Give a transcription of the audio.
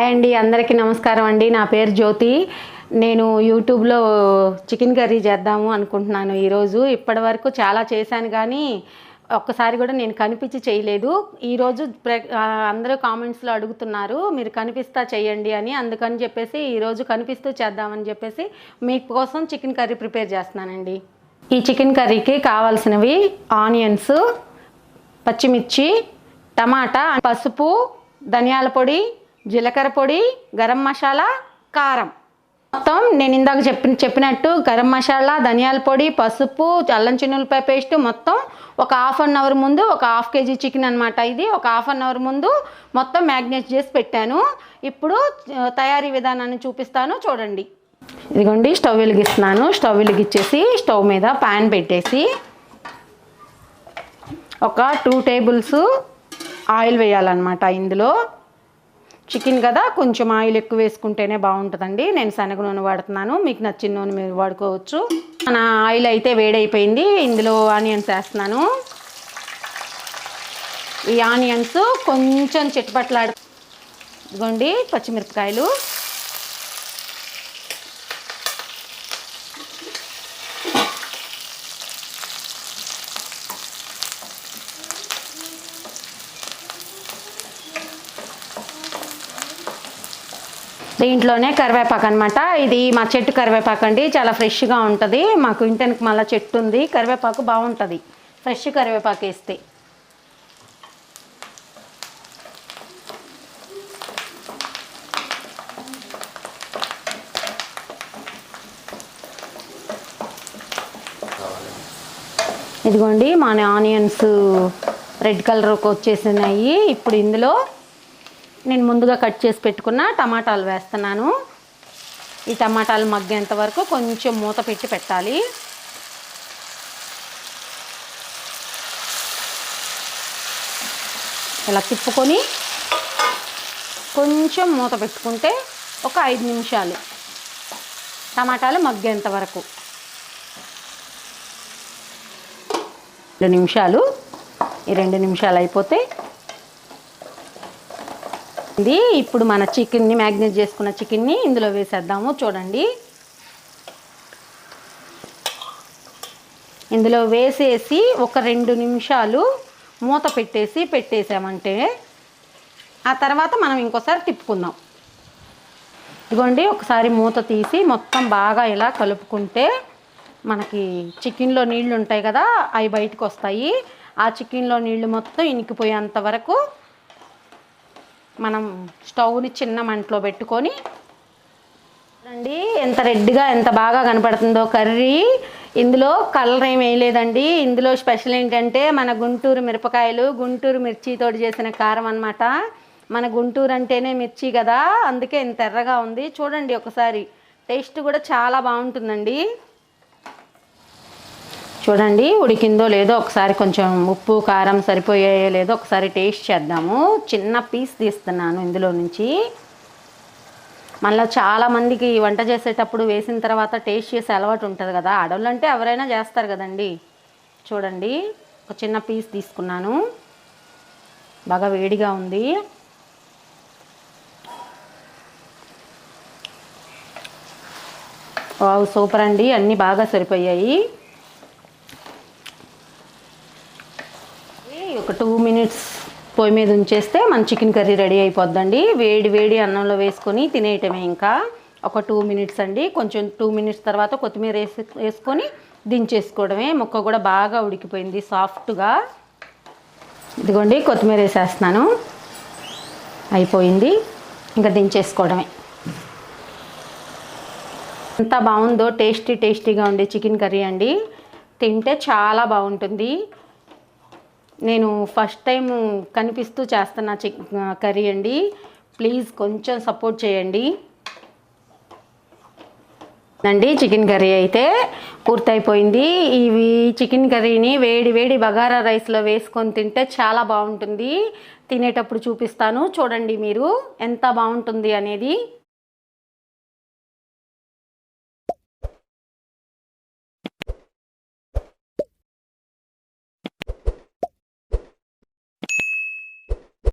Hi అండి, అందరికీ నమస్కారం అండి. నా పేరు జ్యోతి. నేను యూట్యూబ్లో చికెన్ కర్రీ చేద్దాము అనుకుంటున్నాను ఈరోజు. ఇప్పటి వరకు చాలా చేశాను కానీ ఒక్కసారి కూడా నేను కనిపించి చేయలేదు. ఈరోజు అందరూ కామెంట్స్లో అడుగుతున్నారు మీరు కనిపిస్తా చేయండి అని. అందుకని చెప్పేసి ఈరోజు కనిపిస్తూ చేద్దామని చెప్పేసి మీకోసం చికెన్ కర్రీ ప్రిపేర్ చేస్తున్నానండి. ఈ చికెన్ కర్రీకి కావాల్సినవి ఆనియన్స్, పచ్చిమిర్చి, టమాటా, పసుపు, ధనియాల పొడి, జీలకర్ర పొడి, గరం మసాలా, కారం. మొత్తం నేను ఇందాక చెప్పినట్టు గరం మసాలా, ధనియాల పొడి, పసుపు, అల్లం చిన్నులపాయ పేస్ట్ మొత్తం ఒక హాఫ్ అన్ అవర్ ముందు, ఒక హాఫ్ కేజీ చికెన్ అనమాట ఇది, ఒక హాఫ్ అన్ అవర్ ముందు మొత్తం మ్యాగ్నేట్ చేసి పెట్టాను. ఇప్పుడు తయారీ విధానాన్ని చూపిస్తాను చూడండి. ఇదిగోండి, స్టవ్ వెలిగిస్తున్నాను. స్టవ్ వెలిగించేసి స్టవ్ మీద ప్యాన్ పెట్టేసి ఒక 2 టేబుల్స్ ఆయిల్ వేయాలన్నమాట. ఇందులో చికెన్ కదా, కొంచెం ఆయిల్ ఎక్కువ వేసుకుంటేనే బాగుంటుందండి. నేను శనగ నూనె వాడుతున్నాను, మీకు నచ్చిన నూనె మీరు వాడుకోవచ్చు. మన ఆయిల్ అయితే వేడైపోయింది. ఇందులో ఆనియన్స్ వేస్తున్నాను. ఈ ఆనియన్స్ కొంచెం చిటపట్లాడు. ఇదిగోండి పచ్చిమిరపకాయలు, దీంట్లోనే కరివేపాకు అనమాట. ఇది మా చెట్టు కరివేపాకు అండి, చాలా ఫ్రెష్గా ఉంటుంది. మాకు ఇంటికి మళ్ళీ చెట్టు ఉంది, కరివేపాకు బాగుంటుంది ఫ్రెష్ కరివేపాకు వేస్తే. ఇదిగోండి మన ఆనియన్స్ రెడ్ కలర్కి వచ్చేసినాయి. ఇప్పుడు ఇందులో నేను ముందుగా కట్ చేసి పెట్టుకున్న టమాటాలు వేస్తున్నాను. ఈ టమాటాలు మగ్గేంత వరకు కొంచెం మూత పెట్టి పెట్టాలి. ఇలా తిప్పుకొని కొంచెం మూత పెట్టుకుంటే ఒక 5 నిమిషాలు టమాటాలు మగ్గేంత వరకు, 2 నిమిషాలు. ఈ 2 నిమిషాలు అయిపోతే ఇప్పుడు మన చికెన్ని, మ్యాగ్నేట్ చేసుకున్న చికెన్ని ఇందులో వేసేద్దాము. చూడండి, ఇందులో వేసేసి ఒక 2 నిమిషాలు మూత పెట్టేసామంటే ఆ తర్వాత మనం ఇంకోసారి తిప్పుకుందాం. ఇదిగోండి, ఒకసారి మూత తీసి మొత్తం బాగా ఇలా కలుపుకుంటే మనకి చికెన్లో నీళ్ళు ఉంటాయి కదా, అవి బయటకు వస్తాయి. ఆ చికెన్లో నీళ్ళు మొత్తం ఇనికిపోయేంత వరకు మనం స్టవ్ని చిన్న మంటలో పెట్టుకొని అండి. ఎంత రెడ్గా ఎంత బాగా కనపడుతుందో కర్రీ. ఇందులో కలర్ ఏం వేయలేదండి. ఇందులో స్పెషల్ ఏంటంటే మన గుంటూరు మిరపకాయలు, గుంటూరు మిర్చితోటి చేసిన కారం అన్నమాట. మన గుంటూరు అంటేనే మిర్చి కదా, అందుకే ఇంత ఎర్రగా ఉంది. చూడండి ఒకసారి, టేస్ట్ కూడా చాలా బాగుంటుందండి. చూడండి ఉడికిందో లేదో ఒకసారి, కొంచెం ఉప్పు కారం సరిపోయాయో లేదో ఒకసారి టేస్ట్ చేద్దాము. చిన్న పీస్ తీస్తున్నాను ఇందులో నుంచి. మళ్ళీ చాలామందికి వంట చేసేటప్పుడు వేసిన తర్వాత టేస్ట్ చేసే అలవాటు ఉంటుంది కదా, ఆడవాళ్ళు అంటే ఎవరైనా చేస్తారు కదండి. చూడండి, ఒక చిన్న పీస్ తీసుకున్నాను. బాగా వేడిగా ఉంది. వావ్, సూపర్ అండి, అన్నీ బాగా సరిపోయాయి. ఒక 2 మినిట్స్ పొయ్యి మీద ఉంచేస్తే మన చికెన్ కర్రీ రెడీ అయిపోద్దండి. వేడి వేడి అన్నంలో వేసుకొని తినేయటమే. ఇంకా ఒక 2 మినిట్స్ అండి. కొంచెం 2 మినిట్స్ తర్వాత కొత్తిమీర వేసుకొని దించేసుకోవడమే. ముక్క కూడా బాగా ఉడికిపోయింది సాఫ్ట్గా. ఇదిగోండి కొత్తిమీర వేసేస్తున్నాను, అయిపోయింది. ఇంకా దించేసుకోవడమే. ఎంత బాగుందో, టేస్టీగా ఉండే చికెన్ కర్రీ అండి. తింటే చాలా బాగుంటుంది. నేను ఫస్ట్ టైం కనిపిస్తూ చేస్తున్న కర్రీ అండి. ప్లీజ్ కొంచెం సపోర్ట్ చేయండి అండి. చికెన్ కర్రీ అయితే పూర్తయిపోయింది. ఇవి చికెన్ కర్రీని వేడి వేడి బగారా రైస్లో వేసుకొని తింటే చాలా బాగుంటుంది. తినేటప్పుడు చూపిస్తాను చూడండి మీరు ఎంత బాగుంటుంది అనేది.